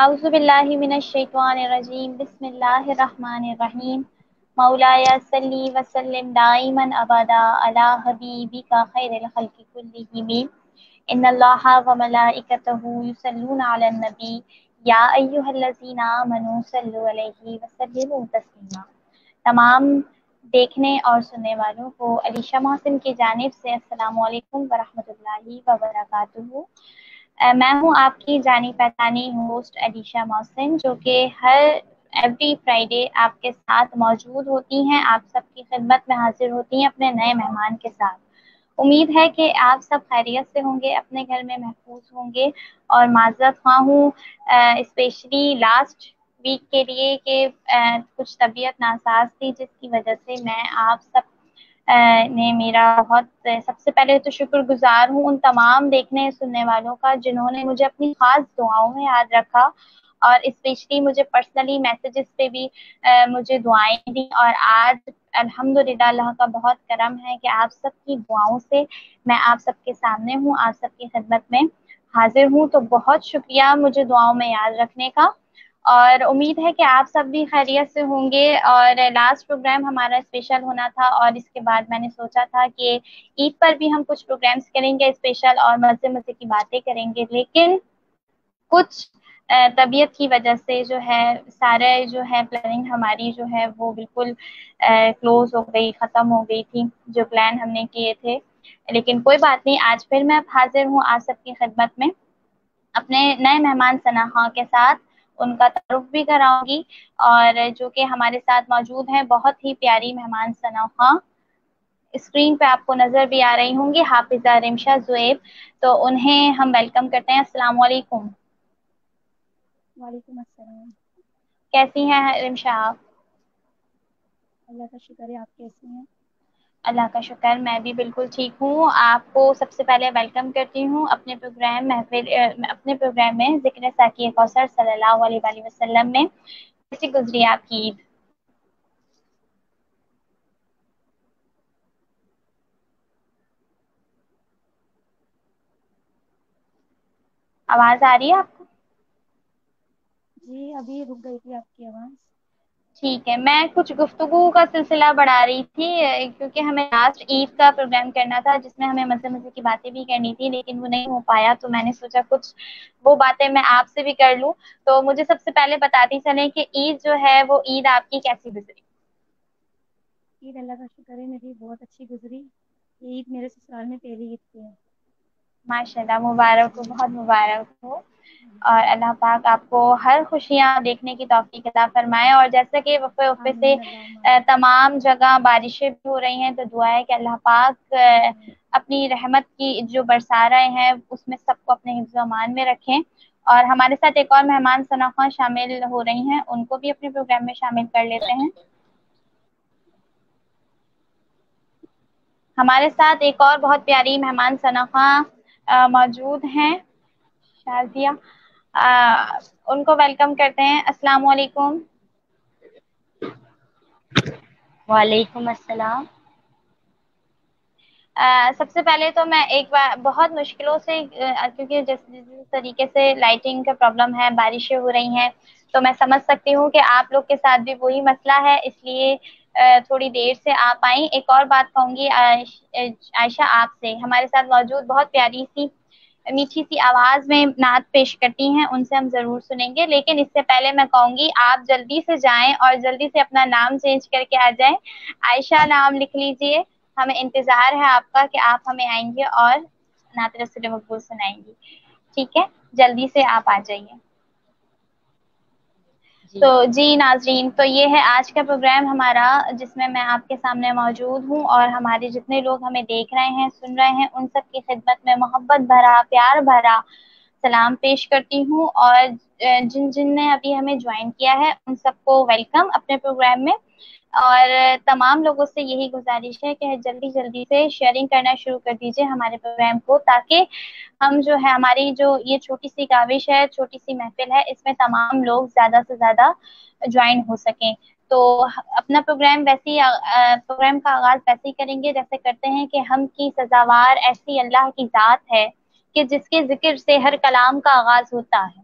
اعوذ باللہ من الشیطان الرجیم بسم اللہ الرحمن الرحیم مولایا صلی وسلم دائما ابدا علی حبیبک خیر الخلق کلہم ان اللہ وملائکتہ یصلون علی النبی یا ایھا الذین آمنوا صلوا علیہ وسلموا تسلیما۔ تمام دیکھنے اور سننے والوں کو علیشہ محسن کی جانب سے السلام علیکم ورحمۃ اللہ وبرکاتہ۔ میں ہوں آپ کی جانی پہچانی ہوسٹ علیشہ محسن، جو کہ ہر ایوری فرائیڈے آپ کے ساتھ موجود ہوتی ہیں، آپ سب کی خدمت میں حاضر ہوتی ہیں اپنے نئے مہمان کے ساتھ۔ امید ہے کہ آپ سب خیریت سے ہوں گے، اپنے گھر میں محفوظ ہوں گے، اور معذرت خواہ ہوں اسپیشلی لاسٹ ویک کے لیے کہ کچھ طبیعت ناساز تھی، جس کی وجہ سے میں آپ سب نے میرا بہت سب سے پہلے تو شکر گزار ہوں ان تمام دیکھنے سننے والوں کا جنہوں نے مجھے اپنی خاص دعاؤں میں یاد رکھا، اور اسپیشلی مجھے پرسنلی میسیجز پہ بھی مجھے دعائیں دی، اور آج الحمدللہ اللہ کا بہت کرم ہے کہ آپ سب کی دعاؤں سے میں آپ سب کے سامنے ہوں، آپ سب کی خدمت میں حاضر ہوں۔ تو بہت شکریہ مجھے دعاؤں میں یاد رکھنے کا، اور امید ہے کہ آپ سب بھی خیریت سے ہوں گے۔ اور لاسٹ پروگرام ہمارا اسپیشل ہونا تھا، اور اس کے بعد میں نے سوچا تھا کہ عید پر بھی ہم کچھ پروگرامس کریں گے اسپیشل، اور مزے مزے کی باتیں کریں گے، لیکن کچھ طبیعت کی وجہ سے جو ہے سارے جو ہے پلاننگ ہماری جو ہے وہ بالکل کلوز ہو گئی، ختم ہو گئی تھی جو پلان ہم نے کیے تھے۔ لیکن کوئی بات نہیں، آج پھر میں حاضر ہوں آپ سب کی خدمت میں اپنے نئے مہمان ثنا خاں کے ساتھ، ان کا تعارف بھی کراؤں گی، اور جو کہ ہمارے ساتھ موجود ہیں بہت ہی پیاری مہمان ثنا خاں، اسکرین پہ آپ کو نظر بھی آ رہی ہوں گی، حافظہ رمشہ زویب۔ تو انہیں ہم ویلکم کرتے ہیں۔ السلام علیکم۔ وعلیکم السلام۔ کیسی ہیں رمشہ آپ؟ اللہ کا شکر ہے، آپ کیسی ہیں؟ اللہ کا شکر، میں بھی بالکل ٹھیک ہوں۔ آپ کو سب سے پہلے ویلکم کرتی ہوں اپنے پروگرام میں ذکر ساقی کوثر صلی اللہ علیہ وآلہ وسلم میں۔ کیسی گزری آپ کی عید؟ آواز آ رہی ہے آپ کو؟ جی ابھی رک گئی تھی آپ کی آواز۔ ٹھیک ہے، میں کچھ گفتگو کا سلسلہ بڑھا رہی تھی کیونکہ ہمیں لاسٹ عید کا پروگرام کرنا تھا جس میں ہمیں مزے مزے کی باتیں بھی کرنی تھی، لیکن وہ نہیں ہو پایا، تو میں نے سوچا کچھ وہ باتیں میں آپ سے بھی کر لوں۔ تو مجھے سب سے پہلے بتاتی چلیں کہ عید جو ہے وہ عید آپ کی کیسی گزری؟ عید اللہ کا شکر ہے میری بہت اچھی گزری۔ عید میرے سسرال میں پہلی عید تھی۔ ماشاء اللہ، مبارک ہو، بہت مبارک ہو، اور اللہ پاک آپ کو ہر خوشیاں دیکھنے کی توفیق عطا فرمائے۔ اور جیسا کہ وفے وفے سے آمین اللہم آمین۔ تمام جگہ بارشیں بھی ہو رہی ہیں، تو دعا ہے کہ اللہ پاک اپنی رحمت کی جو برسا رہے ہیں اس میں سب کو اپنے حفظ و امان میں رکھیں۔ اور ہمارے ساتھ ایک اور مہمان ثنا خاں شامل ہو رہی ہیں، ان کو بھی اپنے پروگرام میں شامل کر لیتے ہیں۔ ہمارے ساتھ ایک اور بہت پیاری مہمان ثنا خاں موجود ہیں، شازیہ، ان کو ویلکم کرتے ہیں۔ السلام علیکم۔ وعلیکم السلام۔ سب سے پہلے تو میں ایک بار بہت مشکلوں سے کیونکہ جس طریقے سے لائٹنگ کا پرابلم ہے، بارشیں ہو رہی ہیں، تو میں سمجھ سکتی ہوں کہ آپ لوگ کے ساتھ بھی وہی مسئلہ ہے، اس لیے تھوڑی دیر سے آپ آئیں۔ ایک اور بات کہوں گی عائشہ آپ سے، ہمارے ساتھ موجود بہت پیاری سی میٹھی سی آواز میں نعت پیش کرتی ہیں، ان سے ہم ضرور سنیں گے، لیکن اس سے پہلے میں کہوں گی آپ جلدی سے جائیں اور جلدی سے اپنا نام چینج کر کے آ جائیں۔ عائشہ نام لکھ لیجئے، ہمیں انتظار ہے آپ کا کہ آپ ہمیں آئیں گے اور نعت رسول مقبول سنائیں گی، ٹھیک ہے؟ جلدی سے آپ آ جائیے۔ تو جی ناظرین، تو یہ ہے آج کا پروگرام ہمارا جس میں آپ کے سامنے موجود ہوں، اور ہمارے جتنے لوگ ہمیں دیکھ رہے ہیں، سن رہے ہیں، ان سب کی خدمت میں محبت بھرا، پیار بھرا سلام پیش کرتی ہوں، اور جن نے ابھی ہمیں جوائن کیا ہے ان سب کو ویلکم اپنے پروگرام میں۔ اور تمام لوگوں سے یہی گزارش ہے کہ جلدی جلدی سے شیئرنگ کرنا شروع کر دیجیے ہمارے پروگرام کو، تاکہ ہم جو ہے ہماری جو یہ چھوٹی سی کاوش ہے، چھوٹی سی محفل ہے، اس میں تمام لوگ زیادہ سے زیادہ جوائن ہو سکیں۔ تو اپنا پروگرام پروگرام کا آغاز ویسے ہی کریں گے جیسے کرتے ہیں کہ ہم کی سزاوار ایسی اللہ کی ذات ہے کہ جس کے ذکر سے ہر کلام کا آغاز ہوتا ہے۔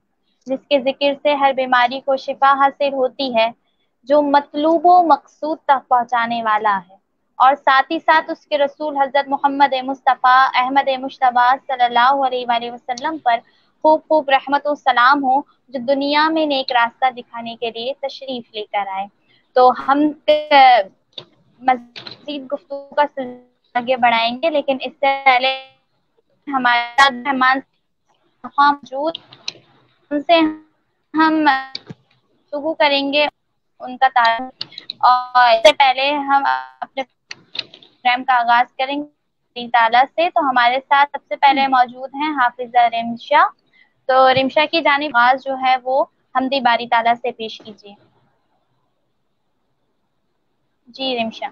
جس کے ذکر سے ہر بیماری کو شفا حاصل ہوتی ہے، جو مطلوب و مقصود تک پہنچانے والا ہے، اور ساتھ ہی ساتھ اس کے رسول حضرت محمد مصطفیٰ احمد مجتبیٰ صلی اللہ علیہ وآلہ وسلم پر خوب خوب رحمت و سلام ہو، جو دنیا میں نیک راستہ دکھانے کے لیے تشریف لے کر آئے۔ تو ہم مزید گفتگو کا سلسلہ آگے بڑھائیں گے، لیکن اس سے پہلے ہمارے ساتھ مہمان موجود، ان سے ہم گفتگو کریں گے ان کا تعارف، اور اس سے پہلے ہم اپنے پروگرام کا آغاز کریں گے اللہ تعالیٰ سے۔ تو ہمارے ساتھ سب سے پہلے موجود ہیں حافظہ رمشا۔ تو رمشا کی جانب آغاز جو ہے وہ حمد باری تعالیٰ سے پیش کیجیے۔ جی رمشا۔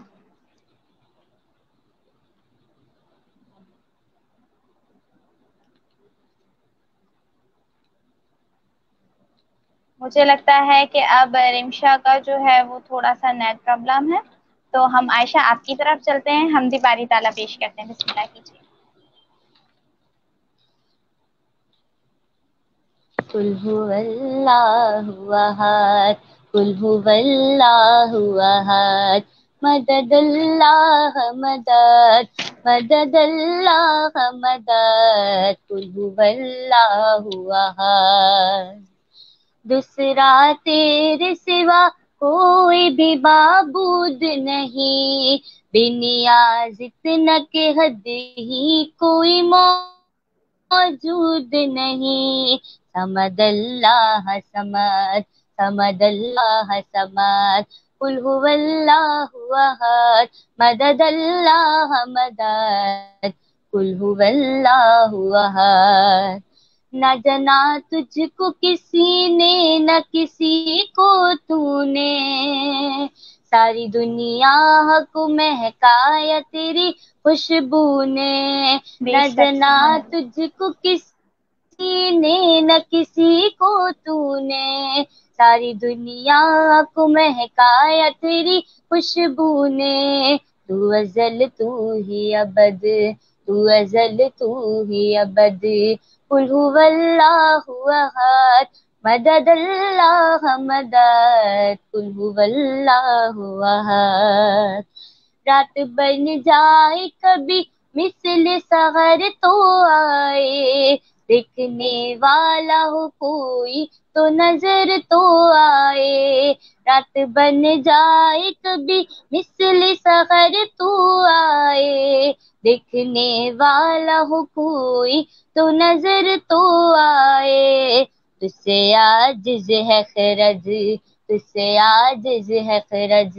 مجھے لگتا ہے کہ اب رمشا کا جو ہے وہ تھوڑا سا نیٹ پرابلم ہے، تو ہم عائشہ آپ کی طرف چلتے ہیں، حمد باری تعالیٰ پیش کرتے ہیں، بسم اللہ کیجیے۔ قل هو اللہ احد قل هو اللہ احد مدد اللہ مدد مدد اللہ مدد قل هو اللہ احد۔ دوسرا تیرے سوا کوئی بھی معبود نہیں، بے نیاز اتنا کہ حد ہی کوئی موجود نہیں۔ سمد اللہ سمد سمد اللہ سمد قل هو اللہ احد مدد اللہ مدد قل هو اللہ احد۔ نہ جنا تجھ کو کسی نے نہ کسی کو تو نے، ساری دنیا کو مہکایا تیری خوشبو نے۔ نہ جنا تجھ کو کسی نے نہ کسی کو تو نے، ساری دنیا کو مہکایا تیری خوشبو نے۔ تو ازل تو ہی ابد تو ازل تو ہی ابد قل هو اللہ احد مدد اللہ مدد قل هو اللہ احد۔ رات بن جائے کبھی مثل سحر تو آئے، دیکھنے والا ہو کوئی تو نظر تو آئے۔ رات بن جائے کبھی مثل سحر تو آئے، دیکھنے والا ہو کوئی تو نظر تو آئے۔ تجھ سے عاجز ہے خرد تجھ سے عاجز ہے خرد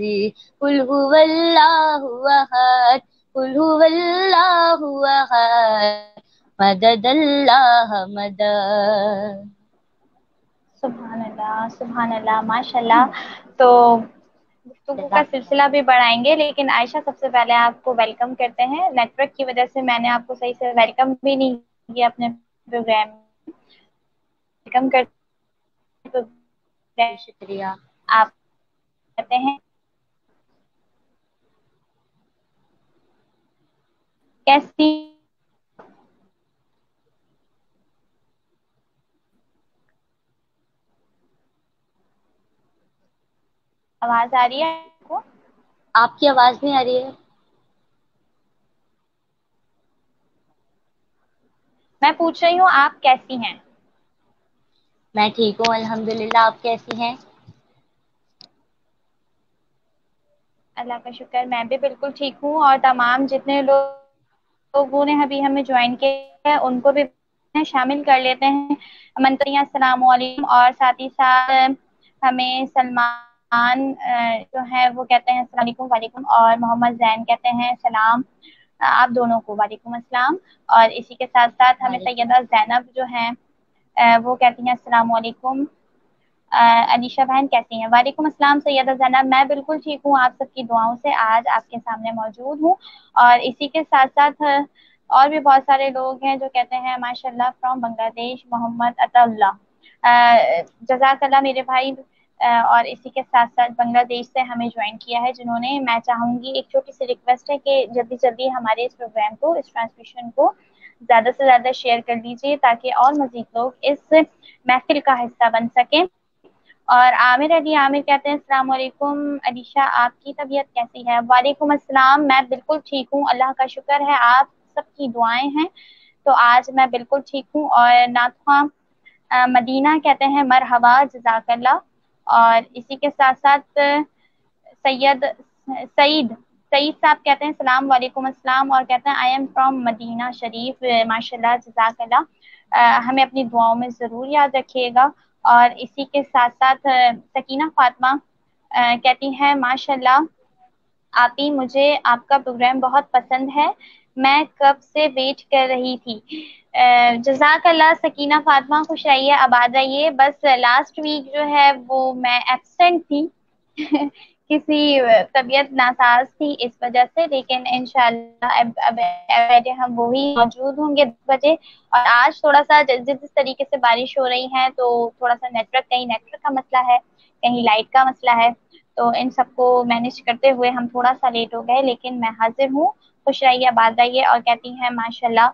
قل هو اللہ احد قل هو اللہ احد مدد اللہ مدد۔ سبحان اللہ ماشاء اللہ۔ تو گفتگو کا سلسلہ بھی بڑھائیں گے، لیکن عائشہ سب سے پہلے آپ کو ویلکم کرتے ہیں۔ نیٹ ورک کی وجہ سے میں نے آپ کو صحیح سے ویلکم بھی نہیں کیا اپنے پروگرام میں۔ ویلکم کرتے شکریہ۔ آپ کہتے ہیں کیسی آواز آ رہی ہے آپ کو؟ آپ کی آواز نہیں آ رہی ہے۔ میں پوچھ رہی ہوں آپ کیسی ہیں؟ میں ٹھیک ہوں الحمدللہ، آپ کیسی ہیں؟ اللہ کا شکر، میں بھی بالکل ٹھیک ہوں، اور تمام جتنے لوگوں نے ابھی ہمیں جوائن کیا ہے ان کو بھی شامل کر لیتے ہیں۔ منتریہ السلام علیکم، اور ساتھ ہی ساتھ ہمیں سلمان جو ہے وہ کہتے ہیں السلام علیکم وعلیکم، اور محمد زین کہتے ہیں سلام آپ دونوں کو، وعلیکم السلام۔ اور اسی کے ساتھ ساتھ ہمیں سیدہ زینب جو ہیں وہ کہتی ہیں السلام علیکم۔ انیشا بہن کیسی ہیں؟ وعلیکم السلام سیدہ زینب، میں بالکل ٹھیک ہوں، آپ سب کی دعاؤں سے آج آپ کے سامنے موجود ہوں۔ اور اسی کے ساتھ ساتھ اور بھی بہت سارے لوگ ہیں جو کہتے ہیں ماشاء اللہ فرام بنگلہ دیش، محمد عطا اللہ، جزاک اللہ میرے بھائی۔ اور اسی کے ساتھ ساتھ بنگلہ دیش سے ہمیں جوائن کیا ہے جنہوں نے، میں چاہوں گی ایک چھوٹی سی ریکویسٹ ہے کہ جلدی جلدی ہمارے اس پروگرام کو، اس ٹرانسمیشن کو زیادہ سے زیادہ شیئر کر دیجیے تاکہ اور مزید لوگ اس محفل کا حصہ بن سکیں۔ اور عامر علی عامر کہتے ہیں السلام علیکم علیشہ، آپ کی طبیعت کیسی ہے؟ وعلیکم السلام، میں بالکل ٹھیک ہوں، اللہ کا شکر ہے، آپ سب کی دعائیں ہیں تو آج میں بالکل ٹھیک ہوں۔ اور ناتخواں مدینہ کہتے ہیں مرحبا جزاک اللہ۔ اور اسی کے ساتھ ساتھ سید سعید سعید صاحب کہتے ہیں السلام علیکم السلام، اور کہتے ہیں آئی ایم فرام مدینہ شریف، ماشاء اللہ جزاک اللہ، ہمیں اپنی دعاؤں میں ضرور یاد رکھیے گا۔ اور اسی کے ساتھ ساتھ سکینہ فاطمہ کہتی ہیں ماشاء اللہ آپی، مجھے آپ کا پروگرام بہت پسند ہے، میں کب سے ویٹ کر رہی تھی۔ جزاک اللہ سکینہ فاطمہ، خوش رہیے آباد رہیے۔ بس لاسٹ ویک جو ہے وہ میں ایبسینٹ تھی کسی طبیعت ناساز تھی اس وجہ سے، لیکن انشاءاللہ اب ہم وہی موجود ہوں گے 10 بجے۔ اور آج تھوڑا سا جس طریقے سے بارش ہو رہی ہے تو تھوڑا سا کہیں نیٹ ورک کا مسئلہ ہے، کہیں لائٹ کا مسئلہ ہے، تو ان سب کو مینیج کرتے ہوئے ہم تھوڑا سا لیٹ ہو گئے، لیکن میں حاضر ہوں، خوش رہیے آباد رہیے۔ اور کہتی ہیں ماشاءاللہ،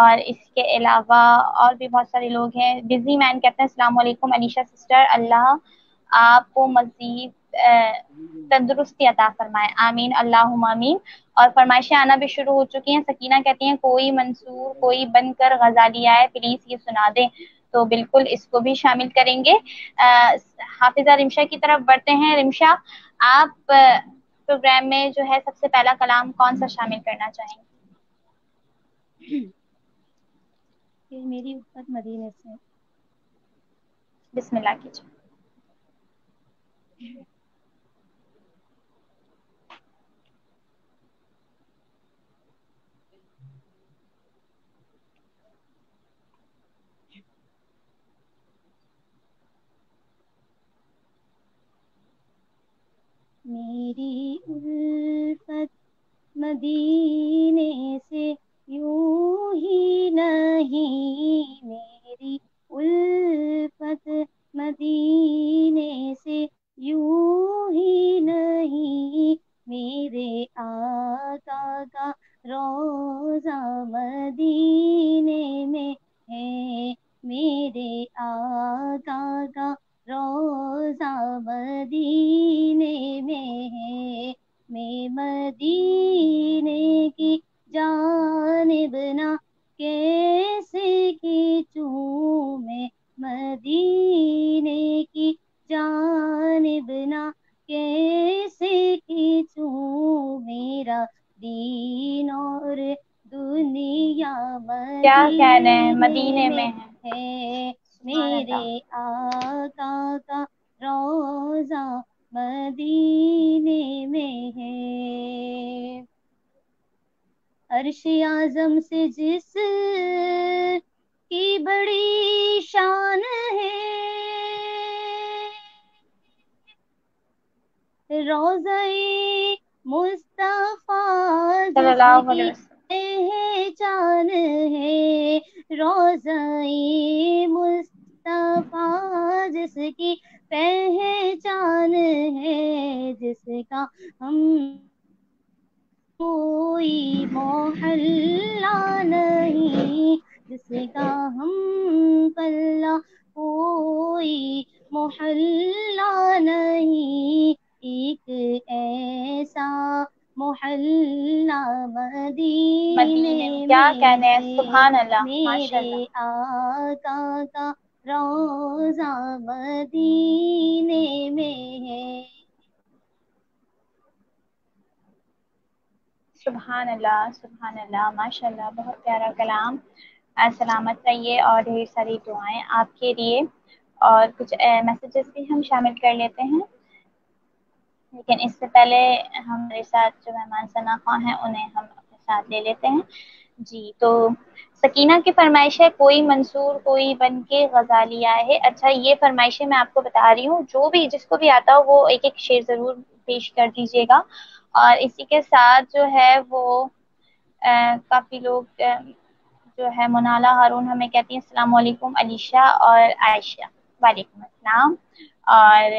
اور اس کے علاوہ اور بھی بہت سارے لوگ ہیں۔ بزی مین کہتے ہیں السلام علیکم علیشہ سسٹر، اللہ آپ کو مزید تندرستی عطا فرمائے، آمین اللہم آمین۔ اور فرمائشیں آنا بھی شروع ہو چکی ہیں۔ سکینہ کہتی ہیں کوئی منصور کوئی بن کر غزالی آئے پلیز یہ سنا دیں، تو بالکل اس کو بھی شامل کریں گے۔ حافظہ رمشا کی طرف بڑھتے ہیں۔ رمشا، آپ پروگرام میں جو ہے سب سے پہلا کلام کون سا شامل کرنا چاہیں گے؟ کہ میری الفت مدینے سے۔ بسم اللہ کیجیے۔ میری الفت مدینے سے یوں ہی نہیں، میری الفت مدینے سے یوں ہی نہیں، میرے آقا کا روضہ مدینے میں ہے، میرے آقا کا روضہ مدینے میں ہے، میں مدینے کی جانب نہ کیسے کھینچوں، میں مدینے کی جانب نہ کیسے کھینچوں، میرا دین اور دنیا کیا کہنے ہیں، مدینے مدینے میں میں ہے، سبحان میرے اللہ۔ آقا کا روضہ مدینے میں ہے، عرش اعظم سے جس کی بڑی شان ہے، روضہ مصطفیٰ صلی جس اللہ علیہ کی وسلم۔ پہچان ہے، روضہ مصطفیٰ جس کی پہچان ہے، جس کا ہم کوئی محلہ نہیں، جس کا ہم پلہ کوئی محلہ نہیں، ایک ایسا محلہ مدینے مدینے میں کیا میں کہنے ہیں، ہے، سبحان اللہ ماشاء میرے اللہ۔ آقا کا روضہ مدینے میں ہے۔ سبحان اللہ ماشاء اللہ، بہت پیارا کلام۔ سلامت رہیے اور ڈھیر ساری دعائیں آپ کے لیے۔ اور کچھ میسیجز بھی ہم شامل کر لیتے ہیں، لیکن اس سے پہلے ہمارے ساتھ جو مہمان ثنا خواہ ہیں انہیں ہم اپنے ساتھ لے لیتے ہیں۔ جی، تو سکینہ کی فرمائش ہے کوئی منصور کوئی بن کے غزالی آئے ہے۔ اچھا، یہ فرمائشیں میں آپ کو بتا رہی ہوں، جو بھی جس کو بھی آتا ہو وہ ایک ایک شعر ضرور پیش کر دیجیے گا۔ اور اسی کے ساتھ جو ہے وہ کافی لوگ جو ہے منالا ہارون ہمیں کہتی ہیں السلام علیکم علیشہ اور عائشہ۔ وعلیکم السلام۔ اور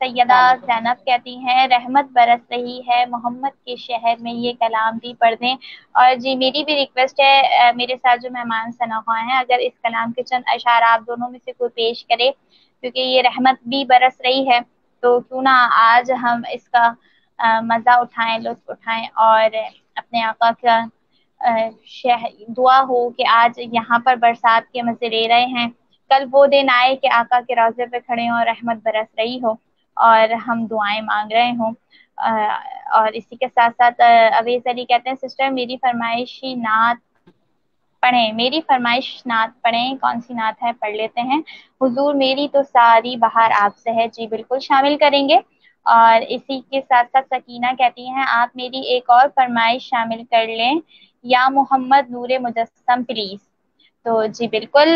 سیدہ زینب کہتی ہیں رحمت برس رہی ہے محمد کے شہر میں، یہ کلام بھی پڑھ دیں۔ اور جی میری بھی ریکویسٹ ہے، میرے ساتھ جو مہمان ثنا ہیں، اگر اس کلام کے چند اشعار آپ دونوں میں سے کوئی پیش کرے، کیونکہ یہ رحمت بھی برس رہی ہے تو کیوں نہ آج ہم اس کا مزہ اٹھائیں، لطف اٹھائیں، اور اپنے آقا کا دعا ہو کہ آج یہاں پر برسات کے مزے لے رہے ہیں، کل وہ دن آئے کہ آقا کے روضے پہ کھڑے ہوں اور رحمت برس رہی ہو اور ہم دعائیں مانگ رہے ہوں۔ اور اسی کے ساتھ ساتھ اویس علی کہتے ہیں سسٹر میری فرمائشی نعت پڑھیں، میری فرمائش نعت پڑھیں، کون سی نعت ہے پڑھ لیتے ہیں۔ حضور میری تو ساری بہار آپ سے ہے، جی بالکل شامل کریں گے۔ اور اسی کے ساتھ ساتھ سکینہ کہتی ہیں آپ میری ایک اور فرمائش شامل کر لیں، یا محمد نور مجسم پلیز۔ تو جی بالکل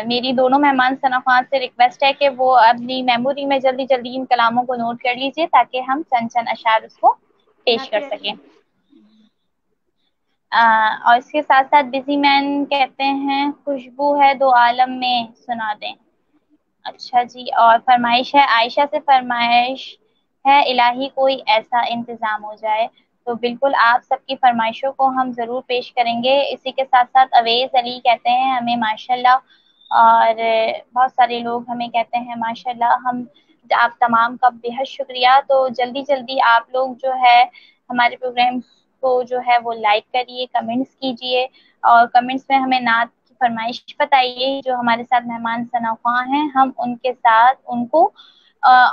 میری دونوں مہمان ثنا خان سے ریکویسٹ ہے کہ وہ اپنی میموری میں جلدی جلدی ان کلاموں کو نوٹ کر لیجئے تاکہ ہم چند چند اشعار اس کو پیش کر سکیں۔ اور اس کے ساتھ ساتھ بزی مین کہتے ہیں خوشبو ہے دو عالم میں سنا دیں۔ اچھا جی، اور فرمائش ہے عائشہ سے، فرمائش ہے الہی کوئی ایسا انتظام ہو جائے۔ تو بالکل آپ سب کی فرمائشوں کو ہم ضرور پیش کریں گے۔ اسی کے ساتھ ساتھ اویس علی کہتے ہیں ہمیں ماشاءاللہ، اور بہت سارے لوگ ہمیں کہتے ہیں ماشاءاللہ، ہم آپ تمام کا بے حد شکریہ۔ تو جلدی جلدی آپ لوگ جو ہے ہمارے پروگرام کو جو ہے وہ لائک کریے، کمنٹس کیجئے، اور کمنٹس میں ہمیں نعت کی فرمائش بتائیے۔ جو ہمارے ساتھ مہمان ثنا خواں ہیں ہم ان کے ساتھ ان کو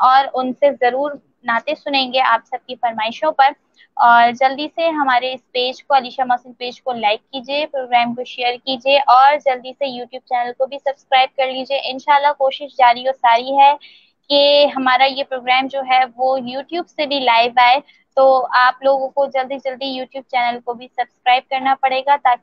اور ان سے ضرور نعتیں سنیں گے آپ سب کی فرمائشوں پر۔ اور جلدی سے ہمارے اس پیج کو، علیشہ محسن پیج کو لائک کیجئے، پروگرام کو شیئر کیجئے، اور جلدی سے یوٹیوب چینل کو بھی سبسکرائب کر لیجئے۔ انشاءاللہ کوشش جاری و ساری ہے کہ ہمارا یہ پروگرام جو ہے وہ یوٹیوب سے بھی لائیو آئے، تو آپ لوگوں کو جلدی جلدی یوٹیوب چینل کو بھی سبسکرائب کرنا پڑے گا تاکہ